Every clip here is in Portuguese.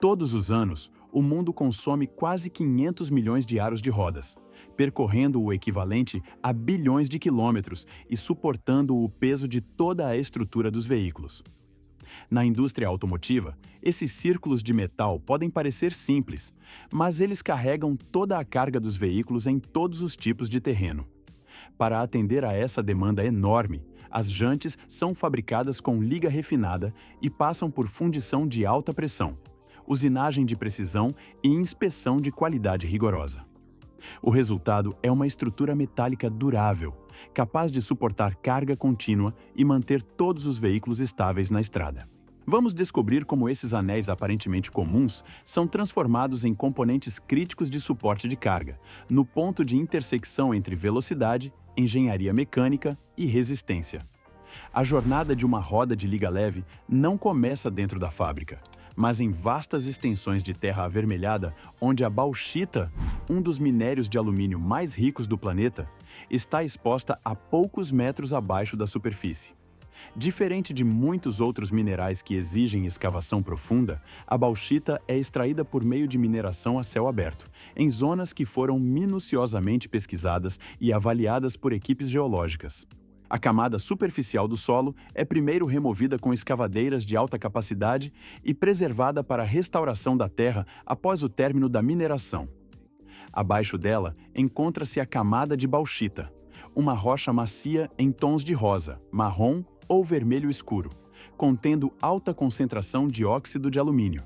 Todos os anos, o mundo consome quase 500 milhões de aros de rodas, percorrendo o equivalente a bilhões de quilômetros e suportando o peso de toda a estrutura dos veículos. Na indústria automotiva, esses círculos de metal podem parecer simples, mas eles carregam toda a carga dos veículos em todos os tipos de terreno. Para atender a essa demanda enorme, as jantes são fabricadas com liga refinada e passam por fundição de alta pressão, usinagem de precisão e inspeção de qualidade rigorosa. O resultado é uma estrutura metálica durável, capaz de suportar carga contínua e manter todos os veículos estáveis na estrada. Vamos descobrir como esses anéis aparentemente comuns são transformados em componentes críticos de suporte de carga, no ponto de intersecção entre velocidade, engenharia mecânica e resistência. A jornada de uma roda de liga leve não começa dentro da fábrica, mas em vastas extensões de terra avermelhada, onde a bauxita, um dos minérios de alumínio mais ricos do planeta, está exposta a poucos metros abaixo da superfície. Diferente de muitos outros minerais que exigem escavação profunda, a bauxita é extraída por meio de mineração a céu aberto, em zonas que foram minuciosamente pesquisadas e avaliadas por equipes geológicas. A camada superficial do solo é primeiro removida com escavadeiras de alta capacidade e preservada para a restauração da terra após o término da mineração. Abaixo dela encontra-se a camada de bauxita, uma rocha macia em tons de rosa, marrom ou vermelho escuro, contendo alta concentração de óxido de alumínio.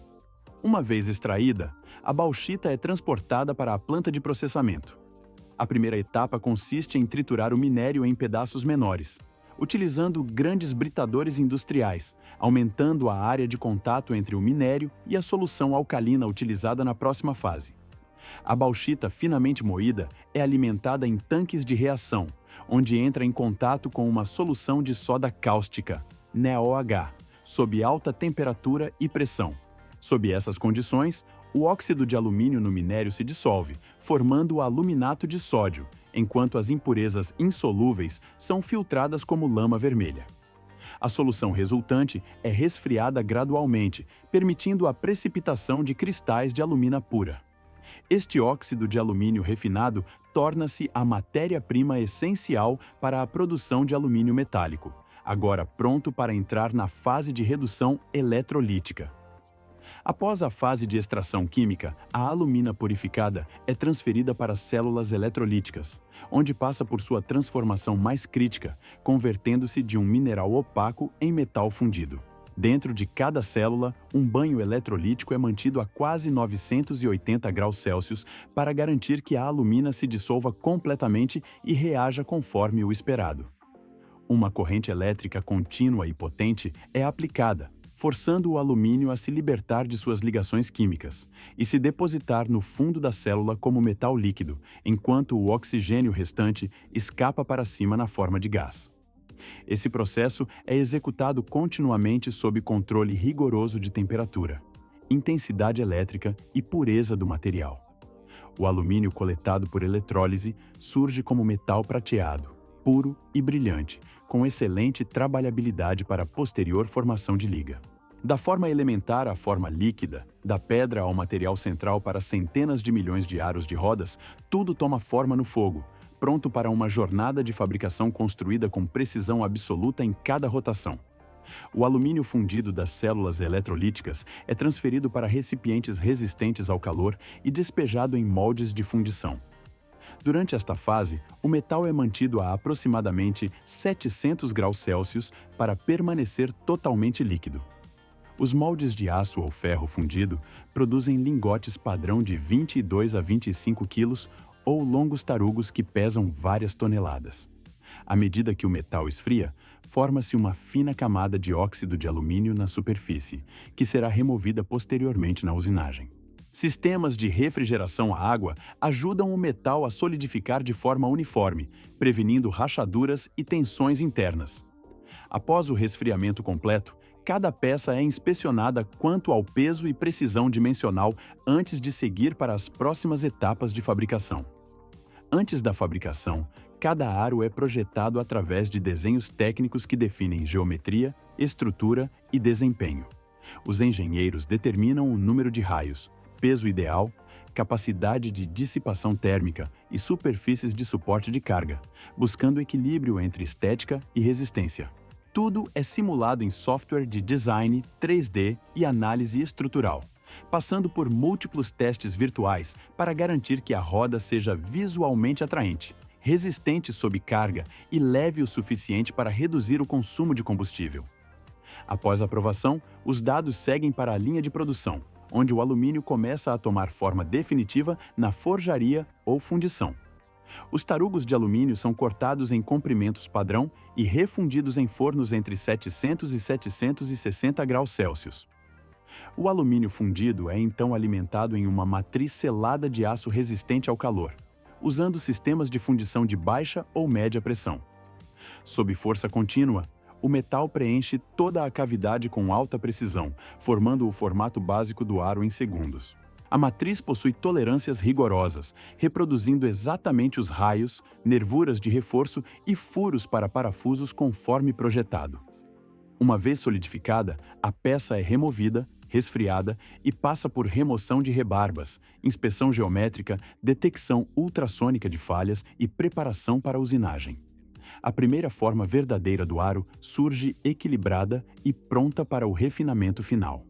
Uma vez extraída, a bauxita é transportada para a planta de processamento. A primeira etapa consiste em triturar o minério em pedaços menores, utilizando grandes britadores industriais, aumentando a área de contato entre o minério e a solução alcalina utilizada na próxima fase. A bauxita finamente moída é alimentada em tanques de reação, onde entra em contato com uma solução de soda cáustica, NeOH, sob alta temperatura e pressão. Sob essas condições, o óxido de alumínio no minério se dissolve, formando o aluminato de sódio, enquanto as impurezas insolúveis são filtradas como lama vermelha. A solução resultante é resfriada gradualmente, permitindo a precipitação de cristais de alumina pura. Este óxido de alumínio refinado torna-se a matéria-prima essencial para a produção de alumínio metálico, agora pronto para entrar na fase de redução eletrolítica. Após a fase de extração química, a alumina purificada é transferida para células eletrolíticas, onde passa por sua transformação mais crítica, convertendo-se de um mineral opaco em metal fundido. Dentro de cada célula, um banho eletrolítico é mantido a quase 980 graus Celsius para garantir que a alumina se dissolva completamente e reaja conforme o esperado. Uma corrente elétrica contínua e potente é aplicada, forçando o alumínio a se libertar de suas ligações químicas e se depositar no fundo da célula como metal líquido, enquanto o oxigênio restante escapa para cima na forma de gás. Esse processo é executado continuamente sob controle rigoroso de temperatura, intensidade elétrica e pureza do material. O alumínio coletado por eletrólise surge como metal prateado, puro e brilhante, com excelente trabalhabilidade para a posterior formação de liga. Da forma elementar à forma líquida, da pedra ao material central para centenas de milhões de aros de rodas, tudo toma forma no fogo, pronto para uma jornada de fabricação construída com precisão absoluta em cada rotação. O alumínio fundido das células eletrolíticas é transferido para recipientes resistentes ao calor e despejado em moldes de fundição. Durante esta fase, o metal é mantido a aproximadamente 700 graus Celsius para permanecer totalmente líquido. Os moldes de aço ou ferro fundido produzem lingotes padrão de 22 a 25 quilos ou longos tarugos que pesam várias toneladas. À medida que o metal esfria, forma-se uma fina camada de óxido de alumínio na superfície, que será removida posteriormente na usinagem. Sistemas de refrigeração à água ajudam o metal a solidificar de forma uniforme, prevenindo rachaduras e tensões internas. Após o resfriamento completo, cada peça é inspecionada quanto ao peso e precisão dimensional antes de seguir para as próximas etapas de fabricação. Antes da fabricação, cada aro é projetado através de desenhos técnicos que definem geometria, estrutura e desempenho. Os engenheiros determinam o número de raios, peso ideal, capacidade de dissipação térmica e superfícies de suporte de carga, buscando equilíbrio entre estética e resistência. Tudo é simulado em software de design, 3D e análise estrutural, passando por múltiplos testes virtuais para garantir que a roda seja visualmente atraente, resistente sob carga e leve o suficiente para reduzir o consumo de combustível. Após a aprovação, os dados seguem para a linha de produção, onde o alumínio começa a tomar forma definitiva na forjaria ou fundição. Os tarugos de alumínio são cortados em comprimentos padrão e refundidos em fornos entre 700 e 760 graus Celsius. O alumínio fundido é então alimentado em uma matriz selada de aço resistente ao calor, usando sistemas de fundição de baixa ou média pressão. Sob força contínua, o metal preenche toda a cavidade com alta precisão, formando o formato básico do aro em segundos. A matriz possui tolerâncias rigorosas, reproduzindo exatamente os raios, nervuras de reforço e furos para parafusos conforme projetado. Uma vez solidificada, a peça é removida, resfriada e passa por remoção de rebarbas, inspeção geométrica, detecção ultrassônica de falhas e preparação para a usinagem. A primeira forma verdadeira do aro surge equilibrada e pronta para o refinamento final.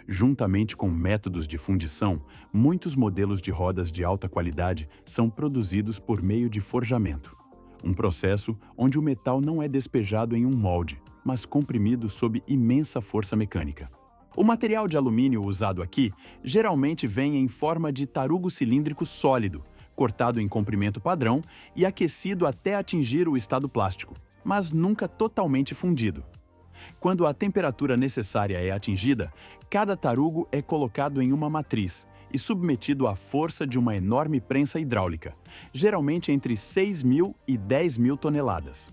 Juntamente com métodos de fundição, muitos modelos de rodas de alta qualidade são produzidos por meio de forjamento, um processo onde o metal não é despejado em um molde, mas comprimido sob imensa força mecânica. O material de alumínio usado aqui geralmente vem em forma de tarugo cilíndrico sólido, cortado em comprimento padrão e aquecido até atingir o estado plástico, mas nunca totalmente fundido. Quando a temperatura necessária é atingida, cada tarugo é colocado em uma matriz e submetido à força de uma enorme prensa hidráulica, geralmente entre 6.000 e 10.000 toneladas.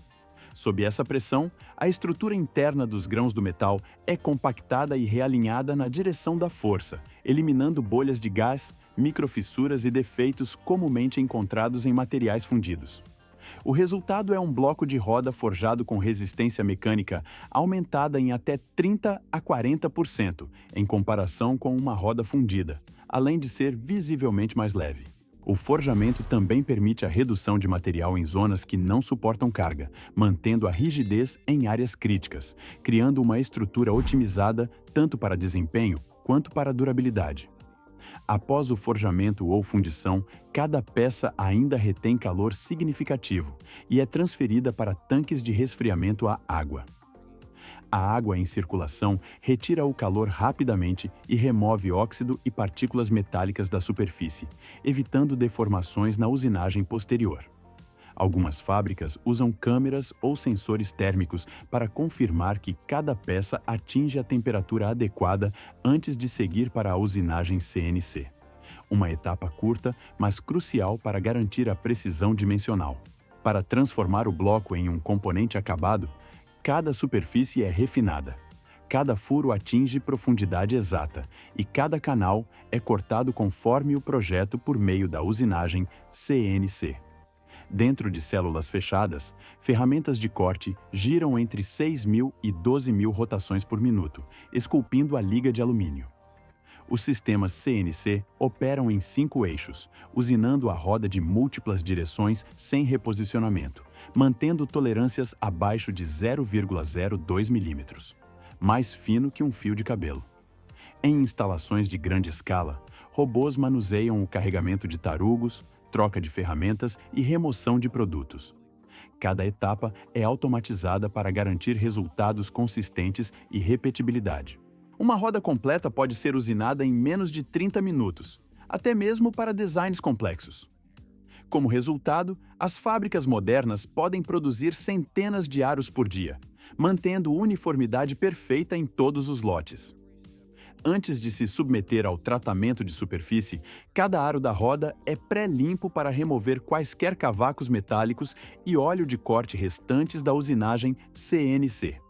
Sob essa pressão, a estrutura interna dos grãos do metal é compactada e realinhada na direção da força, eliminando bolhas de gás, microfissuras e defeitos comumente encontrados em materiais fundidos. O resultado é um bloco de roda forjado com resistência mecânica aumentada em até 30 a 40% em comparação com uma roda fundida, além de ser visivelmente mais leve. O forjamento também permite a redução de material em zonas que não suportam carga, mantendo a rigidez em áreas críticas, criando uma estrutura otimizada tanto para desempenho quanto para durabilidade. Após o forjamento ou fundição, cada peça ainda retém calor significativo e é transferida para tanques de resfriamento à água. A água em circulação retira o calor rapidamente e remove óxido e partículas metálicas da superfície, evitando deformações na usinagem posterior. Algumas fábricas usam câmeras ou sensores térmicos para confirmar que cada peça atinge a temperatura adequada antes de seguir para a usinagem CNC. Uma etapa curta, mas crucial para garantir a precisão dimensional. Para transformar o bloco em um componente acabado, cada superfície é refinada. Cada furo atinge profundidade exata e cada canal é cortado conforme o projeto por meio da usinagem CNC. Dentro de células fechadas, ferramentas de corte giram entre 6.000 e 12.000 rotações por minuto, esculpindo a liga de alumínio. Os sistemas CNC operam em 5 eixos, usinando a roda de múltiplas direções sem reposicionamento, mantendo tolerâncias abaixo de 0,02 milímetros, mais fino que um fio de cabelo. Em instalações de grande escala, robôs manuseiam o carregamento de tarugos, troca de ferramentas e remoção de produtos. Cada etapa é automatizada para garantir resultados consistentes e repetibilidade. Uma roda completa pode ser usinada em menos de 30 minutos, até mesmo para designs complexos. Como resultado, as fábricas modernas podem produzir centenas de aros por dia, mantendo uniformidade perfeita em todos os lotes. Antes de se submeter ao tratamento de superfície, cada aro da roda é pré-limpo para remover quaisquer cavacos metálicos e óleo de corte restantes da usinagem CNC.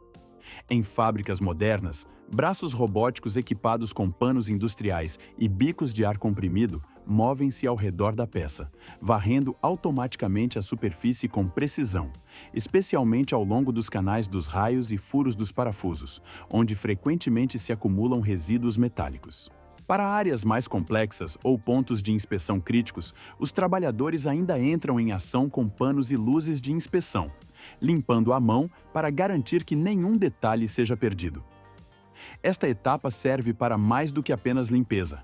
Em fábricas modernas, braços robóticos equipados com panos industriais e bicos de ar comprimido movem-se ao redor da peça, varrendo automaticamente a superfície com precisão, especialmente ao longo dos canais dos raios e furos dos parafusos, onde frequentemente se acumulam resíduos metálicos. Para áreas mais complexas ou pontos de inspeção críticos, os trabalhadores ainda entram em ação com panos e luzes de inspeção, limpando a mão para garantir que nenhum detalhe seja perdido. Esta etapa serve para mais do que apenas limpeza.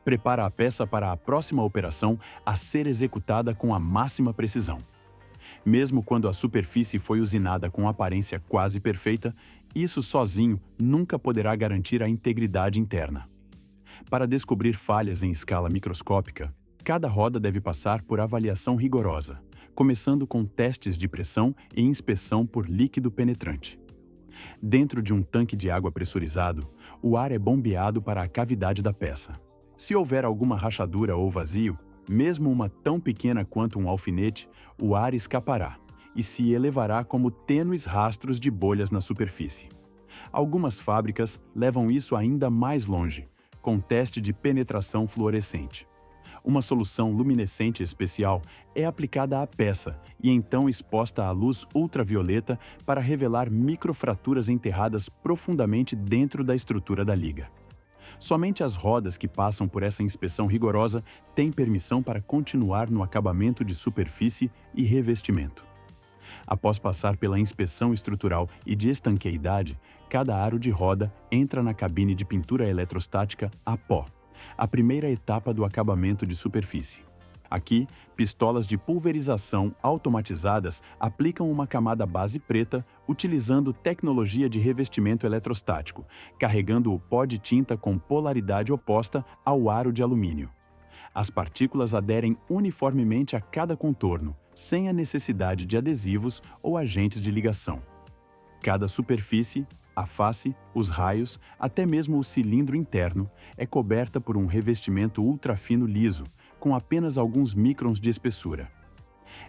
Prepara a peça para a próxima operação a ser executada com a máxima precisão. Mesmo quando a superfície foi usinada com aparência quase perfeita, isso sozinho nunca poderá garantir a integridade interna. Para descobrir falhas em escala microscópica, cada roda deve passar por avaliação rigorosa, começando com testes de pressão e inspeção por líquido penetrante. Dentro de um tanque de água pressurizado, o ar é bombeado para a cavidade da peça. Se houver alguma rachadura ou vazio, mesmo uma tão pequena quanto um alfinete, o ar escapará e se elevará como tênues rastros de bolhas na superfície. Algumas fábricas levam isso ainda mais longe, com teste de penetração fluorescente. Uma solução luminescente especial é aplicada à peça e então exposta à luz ultravioleta para revelar microfraturas enterradas profundamente dentro da estrutura da liga. Somente as rodas que passam por essa inspeção rigorosa têm permissão para continuar no acabamento de superfície e revestimento. Após passar pela inspeção estrutural e de estanqueidade, cada aro de roda entra na cabine de pintura eletrostática a pó, a primeira etapa do acabamento de superfície. Aqui, pistolas de pulverização automatizadas aplicam uma camada base preta utilizando tecnologia de revestimento eletrostático, carregando o pó de tinta com polaridade oposta ao aro de alumínio. As partículas aderem uniformemente a cada contorno, sem a necessidade de adesivos ou agentes de ligação. Cada superfície, a face, os raios, até mesmo o cilindro interno, é coberta por um revestimento ultrafino liso, com apenas alguns microns de espessura.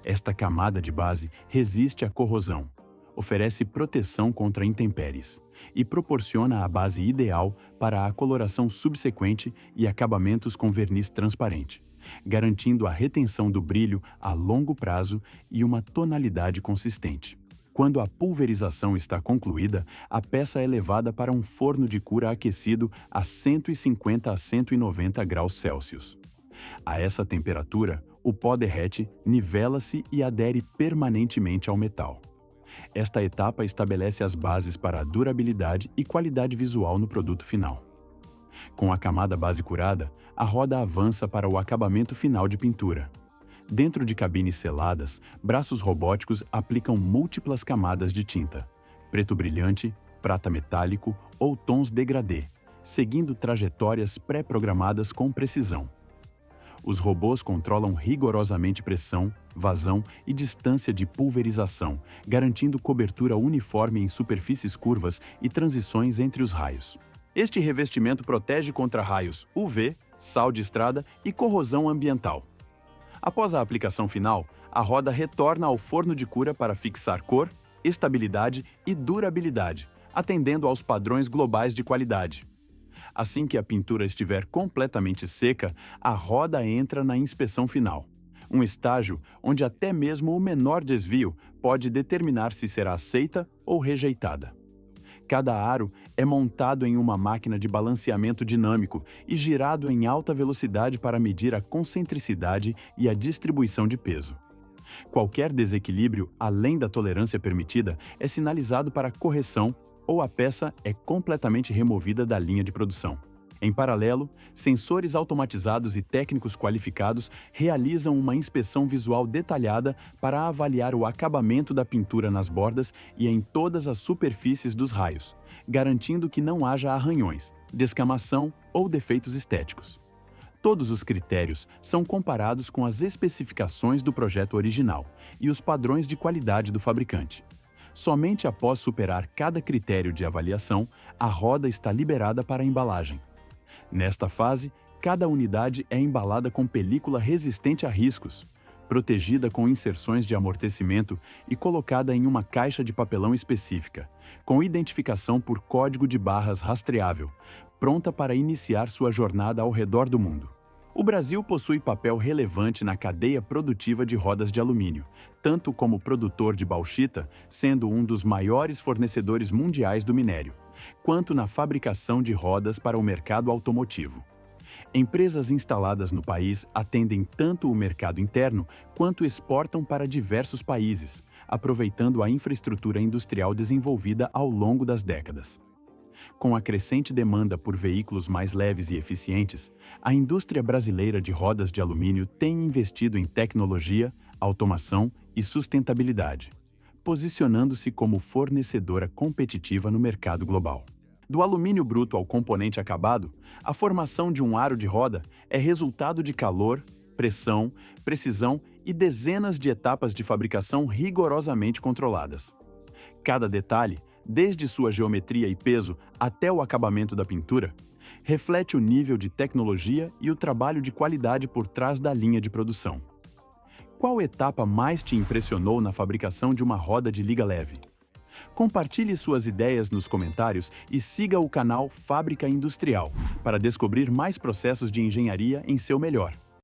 Esta camada de base resiste à corrosão, oferece proteção contra intempéries e proporciona a base ideal para a coloração subsequente e acabamentos com verniz transparente, garantindo a retenção do brilho a longo prazo e uma tonalidade consistente. Quando a pulverização está concluída, a peça é levada para um forno de cura aquecido a 150 a 190 graus Celsius. A essa temperatura, o pó derrete, nivela-se e adere permanentemente ao metal. Esta etapa estabelece as bases para a durabilidade e qualidade visual no produto final. Com a camada base curada, a roda avança para o acabamento final de pintura. Dentro de cabines seladas, braços robóticos aplicam múltiplas camadas de tinta, preto brilhante, prata metálico ou tons degradê, seguindo trajetórias pré-programadas com precisão. Os robôs controlam rigorosamente pressão, vazão e distância de pulverização, garantindo cobertura uniforme em superfícies curvas e transições entre os raios. Este revestimento protege contra raios UV, sal de estrada e corrosão ambiental. Após a aplicação final, a roda retorna ao forno de cura para fixar cor, estabilidade e durabilidade, atendendo aos padrões globais de qualidade. Assim que a pintura estiver completamente seca, a roda entra na inspeção final, um estágio onde até mesmo o menor desvio pode determinar se será aceita ou rejeitada. Cada aro é montado em uma máquina de balanceamento dinâmico e girado em alta velocidade para medir a concentricidade e a distribuição de peso. Qualquer desequilíbrio além da tolerância permitida é sinalizado para correção ou a peça é completamente removida da linha de produção. Em paralelo, sensores automatizados e técnicos qualificados realizam uma inspeção visual detalhada para avaliar o acabamento da pintura nas bordas e em todas as superfícies dos raios, garantindo que não haja arranhões, descamação ou defeitos estéticos. Todos os critérios são comparados com as especificações do projeto original e os padrões de qualidade do fabricante. Somente após superar cada critério de avaliação, a roda está liberada para a embalagem. Nesta fase, cada unidade é embalada com película resistente a riscos, protegida com inserções de amortecimento e colocada em uma caixa de papelão específica, com identificação por código de barras rastreável, pronta para iniciar sua jornada ao redor do mundo. O Brasil possui papel relevante na cadeia produtiva de rodas de alumínio, tanto como produtor de bauxita, sendo um dos maiores fornecedores mundiais do minério, quanto na fabricação de rodas para o mercado automotivo. Empresas instaladas no país atendem tanto o mercado interno quanto exportam para diversos países, aproveitando a infraestrutura industrial desenvolvida ao longo das décadas. Com a crescente demanda por veículos mais leves e eficientes, a indústria brasileira de rodas de alumínio tem investido em tecnologia, automação e sustentabilidade, posicionando-se como fornecedora competitiva no mercado global. Do alumínio bruto ao componente acabado, a formação de um aro de roda é resultado de calor, pressão, precisão e dezenas de etapas de fabricação rigorosamente controladas. Cada detalhe, desde sua geometria e peso até o acabamento da pintura, reflete o nível de tecnologia e o trabalho de qualidade por trás da linha de produção. Qual etapa mais te impressionou na fabricação de uma roda de liga leve? Compartilhe suas ideias nos comentários e siga o canal Fábrica Industrial para descobrir mais processos de engenharia em seu melhor.